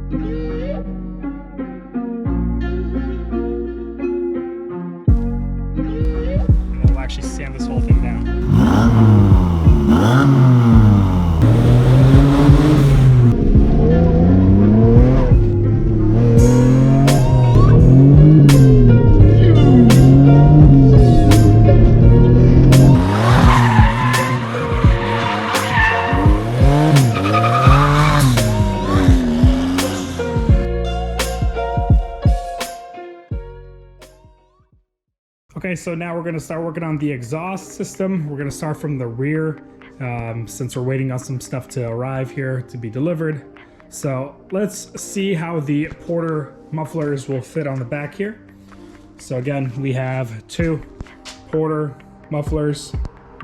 And we'll actually sand this whole thing down. Okay, so now we're gonna start working on the exhaust system. We're gonna start from the rear since we're waiting on some stuff to arrive here to be delivered. So let's see how the Porter mufflers will fit on the back here. So again, we have 2 Porter mufflers.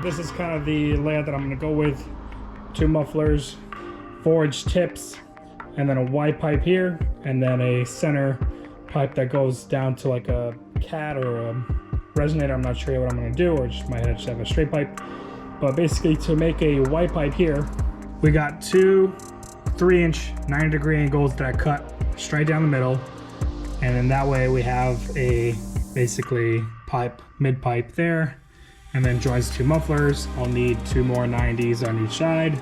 This is kind of the layout that I'm gonna go with. 2 mufflers, 4-inch tips, and then a Y pipe here, and then a center pipe that goes down to like a cat or a resonator. I'm not sure what I'm going to do, or just might just have a straight pipe. But basically, to make a Y pipe here, we got 2 3-inch 90-degree angles that I cut straight down the middle, and then that way we have a basically pipe, mid pipe there, and then joins 2 mufflers. I'll need 2 more 90s on each side,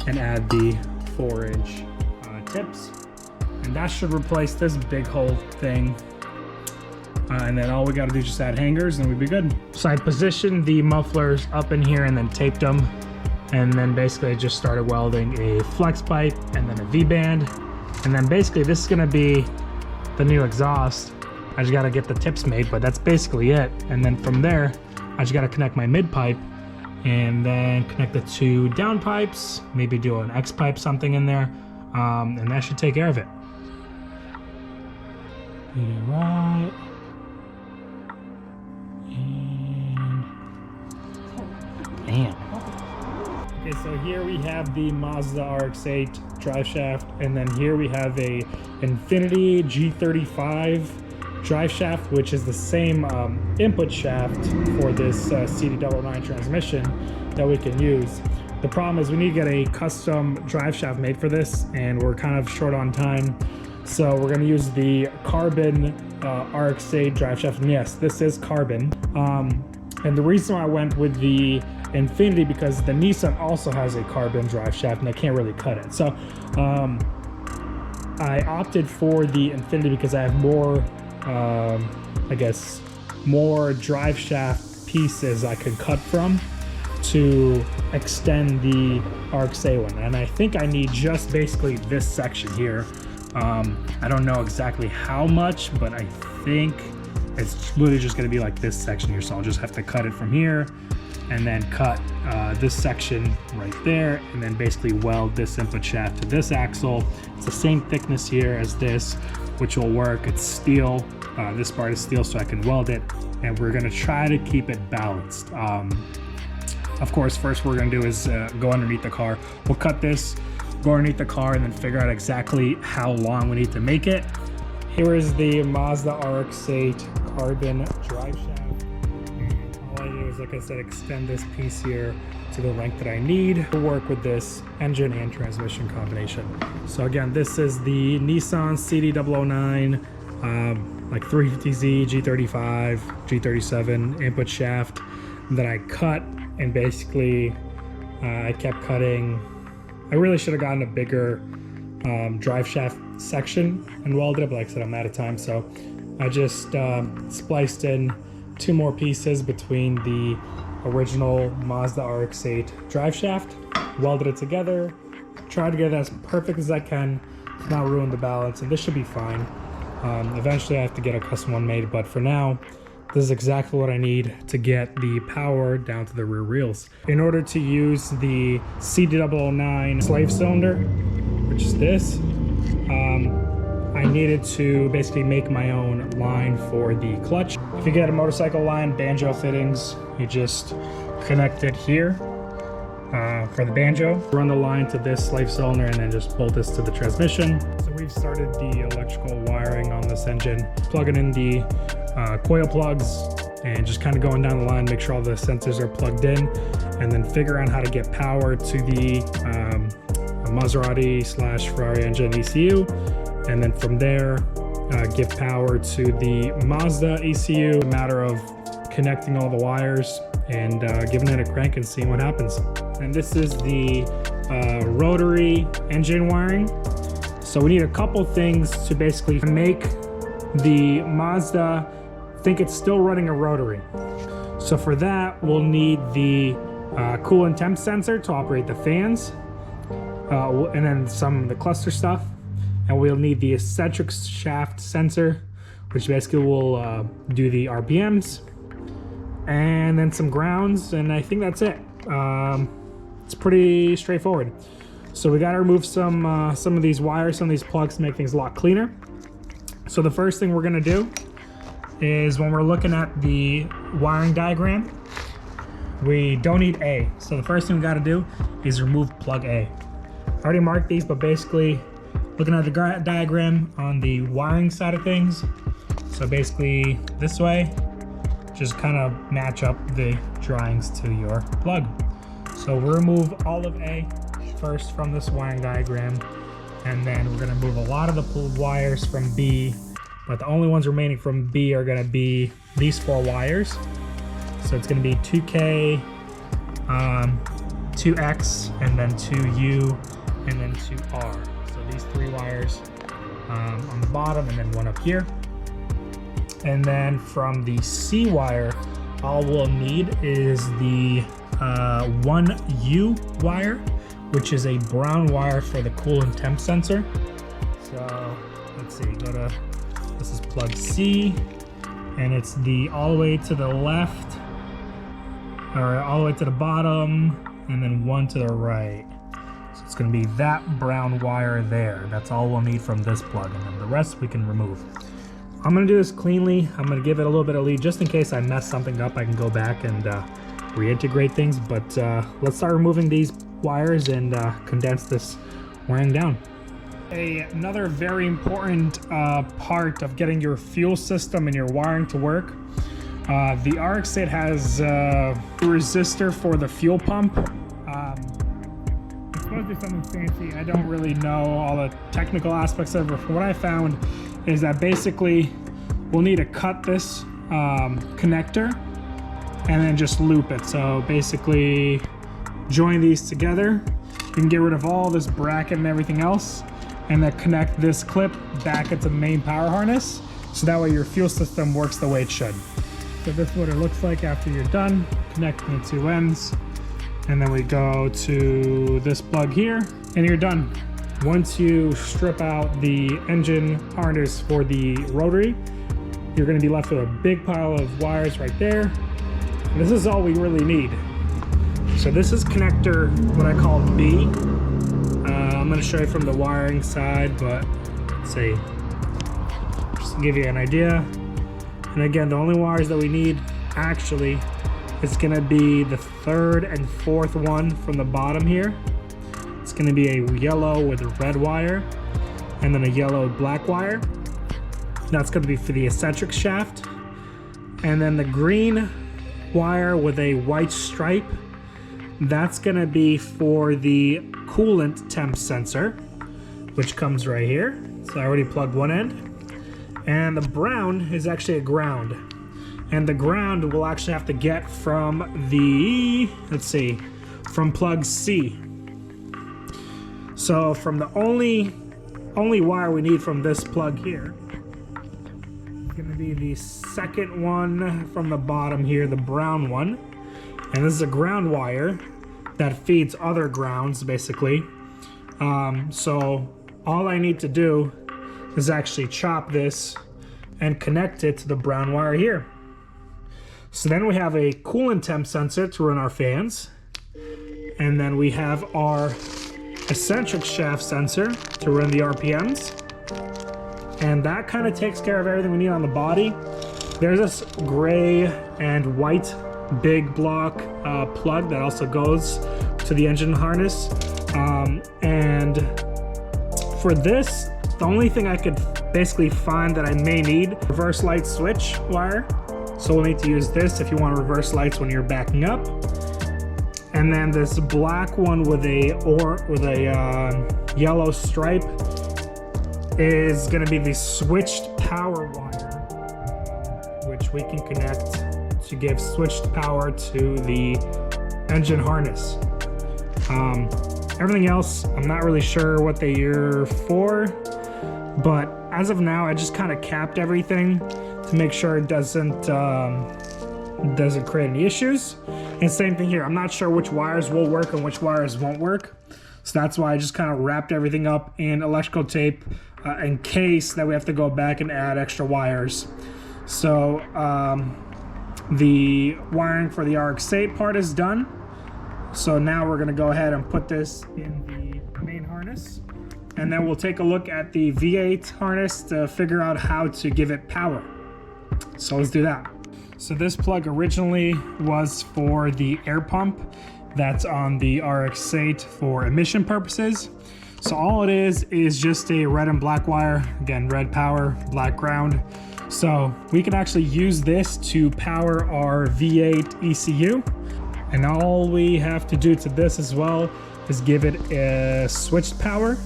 and add the 4-inch tips, and that should replace this big hole thing. And then all we got to do is just add hangers and we'd be good. So I positioned the mufflers up in here and then taped them. And then basically I just started welding a flex pipe and then a V-band. And then basically this is going to be the new exhaust. I just got to get the tips made, but that's basically it. And then from there, I just got to connect my mid pipe and then connect the 2 down pipes, maybe do an X pipe, something in there. And that should take care of it. Right. Damn. Okay, so here we have the Mazda RX-8 drive shaft, and then here we have a Infinity G35 drive shaft, which is the same input shaft for this CD999 transmission that we can use. The problem is we need to get a custom drive shaft made for this, and we're kind of short on time. So we're going to use the carbon RX-8 drive shaft, and yes, this is carbon. And the reason why I went with the Infinity, because the Nissan also has a carbon drive shaft and I can't really cut it. So I opted for the Infinity because I have more, I guess, more drive shaft pieces I can cut from to extend the RX-8 one. And I think I need just basically this section here. I don't know exactly how much, but I think it's literally just going to be like this section here. So I'll just have to cut it from here and then cut this section right there, and then basically weld this input shaft to this axle. It's the same thickness here as this, which will work. It's steel. This part is steel, so I can weld it, and we're going to try to keep it balanced. Of course, first what we're going to do is go underneath the car. We'll cut this, go underneath the car, and then figure out exactly how long we need to make it. Here is the Mazda RX-8 carbon drive shaft. All I do is, like I said, extend this piece here to the length that I need to work with this engine and transmission combination. So again, this is the Nissan CD999 like 350Z, G35, G37 input shaft that I cut, and basically I kept cutting. I really should have gotten a bigger drive shaft section and welded it, but like I said, I'm out of time, so I just spliced in 2 more pieces between the original Mazda RX-8 drive shaft, welded it together, tried to get it as perfect as I can, not ruin the balance, and this should be fine. Eventually I have to get a custom one made, but for now, this is exactly what I need to get the power down to the rear wheels. In order to use the CD999 slave cylinder, which is this, I needed to basically make my own line for the clutch. If you get a motorcycle line, banjo fittings, you just connect it here for the banjo. Run the line to this slave cylinder and then just bolt this to the transmission. So we've started the electrical wiring on this engine, plugging in the coil plugs and just kind of going down the line, make sure all the sensors are plugged in, and then figure out how to get power to the Maserati / Ferrari engine ECU, and then from there give power to the Mazda ECU. A matter of connecting all the wires and giving it a crank and seeing what happens. And this is the rotary engine wiring. So we need a couple things to basically make the Mazda think it's still running a rotary. So for that, we'll need the coolant temp sensor to operate the fans, and then some of the cluster stuff. And we'll need the eccentric shaft sensor, which basically will do the RPMs, and then some grounds, and I think that's it. It's pretty straightforward. So we got to remove some of these wires, some of these plugs to make things a lot cleaner. So the first thing we're going to do is, when we're looking at the wiring diagram, we don't need A. So the first thing we got to do is remove plug A. I already marked these, but basically looking at the diagram on the wiring side of things, so basically this way, just kind of match up the drawings to your plug. So we'll remove all of A first from this wiring diagram, and then we're going to move a lot of the pulled wires from B, but the only ones remaining from B are going to be these 4 wires. So it's going to be 2K, 2X, and then 2U, and then 2R. So these 3 wires on the bottom, and then 1 up here. And then from the C wire, all we'll need is the 1U wire, which is a brown wire for the coolant temp sensor. So let's see, this is plug C, and it's all the way to the left, or all the way to the bottom, and then 1 to the right. So it's going to be that brown wire there. That's all we'll need from this plug, and then the rest we can remove. I'm going to do this cleanly. I'm going to give it a little bit of lead just in case I mess something up. I can go back and reintegrate things, but let's start removing these wires and condense this wiring down. Another very important part of getting your fuel system and your wiring to work, the RX-8 has a resistor for the fuel pump. It's supposed to be something fancy. I don't really know all the technical aspects of it. From what I found is that basically we'll need to cut this connector and then just loop it. So basically join these together. You can get rid of all this bracket and everything else, and then connect this clip back into the main power harness, so that way your fuel system works the way it should. So this is what it looks like after you're done connecting the 2 ends. And then we go to this plug here, and you're done. Once you strip out the engine harness for the rotary, you're going to be left with a big pile of wires right there. And this is all we really need. So this is connector, what I call B. I'm going to show you from the wiring side, but let's see, just to give you an idea. And again, the only wires that we need actually is going to be the 3rd and 4th one from the bottom here. It's going to be a yellow with a red wire, and then a yellow black wire. That's going to be for the eccentric shaft. And then the green wire with a white stripe, that's going to be for the coolant temp sensor, which comes right here. So I already plugged one end. And the brown is actually a ground. And the ground we'll actually have to get from the, let's see, from plug C. So from the only wire we need from this plug here, it's going to be the 2nd one from the bottom here, the brown one. And this is a ground wire that feeds other grounds, basically. So all I need to do is actually chop this and connect it to the brown wire here. So then we have a coolant temp sensor to run our fans. And then we have our eccentric shaft sensor to run the RPMs. And that kind of takes care of everything we need on the body. There's this gray and white big block plug that also goes to the engine harness. And for this, the only thing I could basically find that I may need, reverse light switch wire. So we'll need to use this if you want to reverse lights when you're backing up. And then this black one with a yellow stripe, is going to be the switched power wire, which we can connect to give switched power to the engine harness. Everything else, I'm not really sure what they're for, but as of now, I just kind of capped everything to make sure it doesn't create any issues. And same thing here, I'm not sure which wires will work and which wires won't work. So that's why I just kind of wrapped everything up in electrical tape in case that we have to go back and add extra wires. So the wiring for the RX-8 part is done. So now we're gonna go ahead and put this in the main harness, and then we'll take a look at the V8 harness to figure out how to give it power. So let's do that. So this plug originally was for the air pump that's on the RX-8 for emission purposes. So all it is just a red and black wire. Again, red power, black ground. So we can actually use this to power our V8 ECU. And all we have to do to this as well is give it a switched power.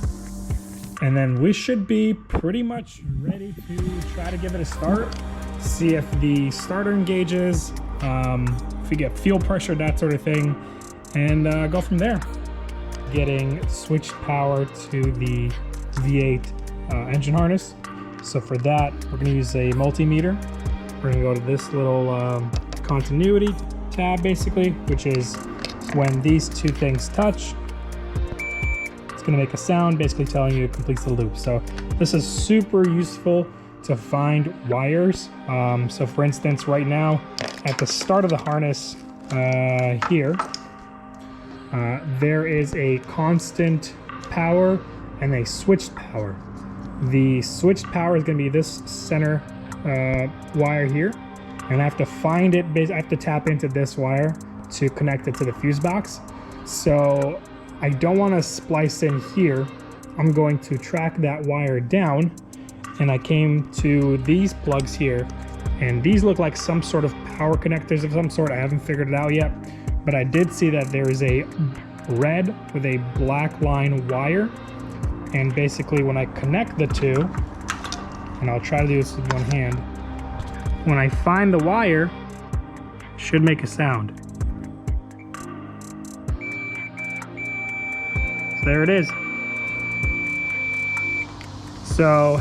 And then we should be pretty much ready to try to give it a start. See if the starter engages, if we get fuel pressure, that sort of thing, and go from there. Getting switched power to the V8 engine harness. So for that, we're gonna use a multimeter. We're gonna go to this little continuity tab basically, which is when these two things touch, it's gonna make a sound basically telling you it completes the loop. So this is super useful to find wires. So for instance, right now at the start of the harness here, there is a constant power and a switched power. The switched power is going to be this center wire here, and I have to find it. I have to tap into this wire to connect it to the fuse box. So I don't want to splice in here. I'm going to track that wire down, and I came to these plugs here, and these look like some sort of power connectors of some sort. I haven't figured it out yet, but I did see that there is a red with a black line wire, and basically when I connect the two, and I'll try to do this with one hand, when I find the wire, it should make a sound. So there it is. So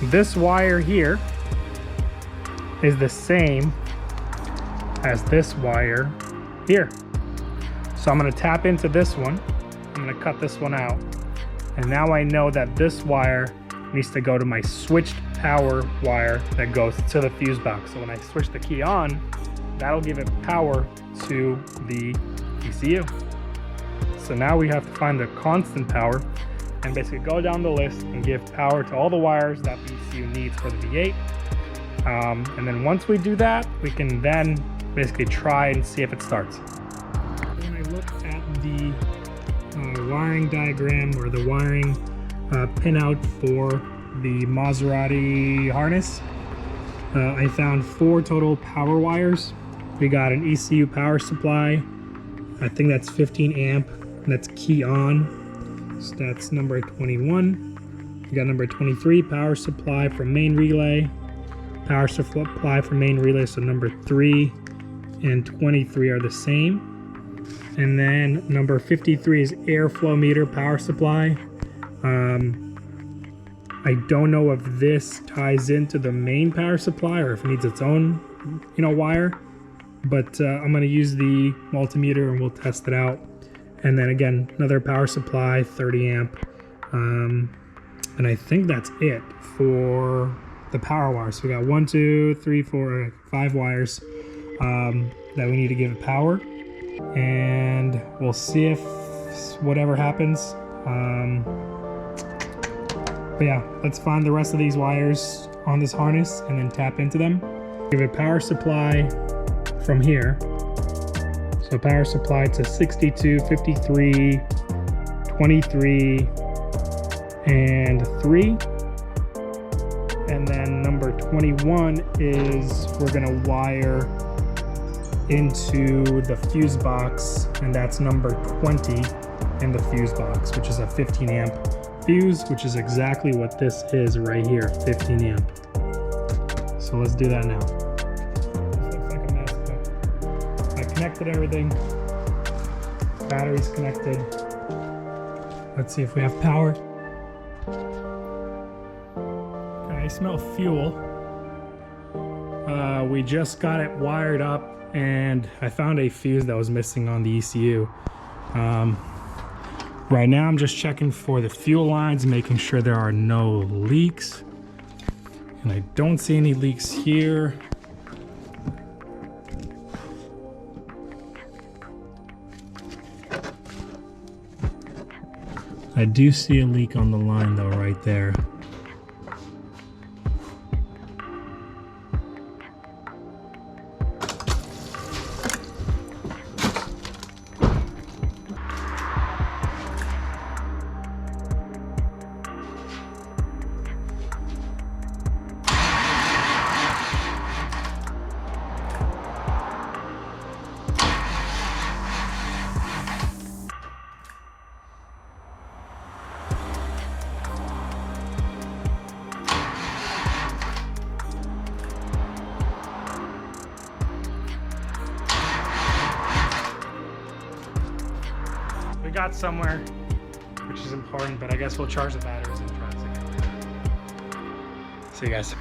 this wire here is the same as this wire here. So I'm going to tap into this one. I'm going to cut this one out. And now I know that this wire needs to go to my switched power wire that goes to the fuse box. So when I switch the key on, that'll give it power to the ECU. So now we have to find the constant power and basically go down the list and give power to all the wires that the ECU needs for the V8. And then once we do that, we can then basically try and see if it starts. When I look at the wiring diagram or the wiring pinout for the Maserati harness, I found 4 total power wires. We got an ECU power supply. I think that's 15 amp. That's key on. So that's number 21. We got number 23, power supply from main relay. Power supply from main relay, so number 3 and 23 are the same. And then number 53 is airflow meter power supply. I don't know if this ties into the main power supply or if it needs its own, wire. But I'm going to use the multimeter and we'll test it out. And then again, another power supply, 30 amp. And I think that's it for the power wires. So we got 1, 2, 3, 4, 5 wires that we need to give it power. And we'll see if whatever happens. But yeah, let's find the rest of these wires on this harness and then tap into them. Give it power supply from here. So power supply to 62, 53, 23, and 3. And then number 21 is we're gonna wire into the fuse box, and that's number 20 in the fuse box, which is a 15 amp fuse, which is exactly what this is right here, 15 amp. So let's do that now. This looks like a mess, but I connected everything. Battery's connected. Let's see if we have power. Okay, I smell fuel. We just got it wired up and I found a fuse that was missing on the ECU. Right now I'm just checking for the fuel lines, making sure there are no leaks. And I don't see any leaks here. I do see a leak on the line though, right there. We got somewhere, which is important, but I guess we'll charge the batteries and try it again. See you guys.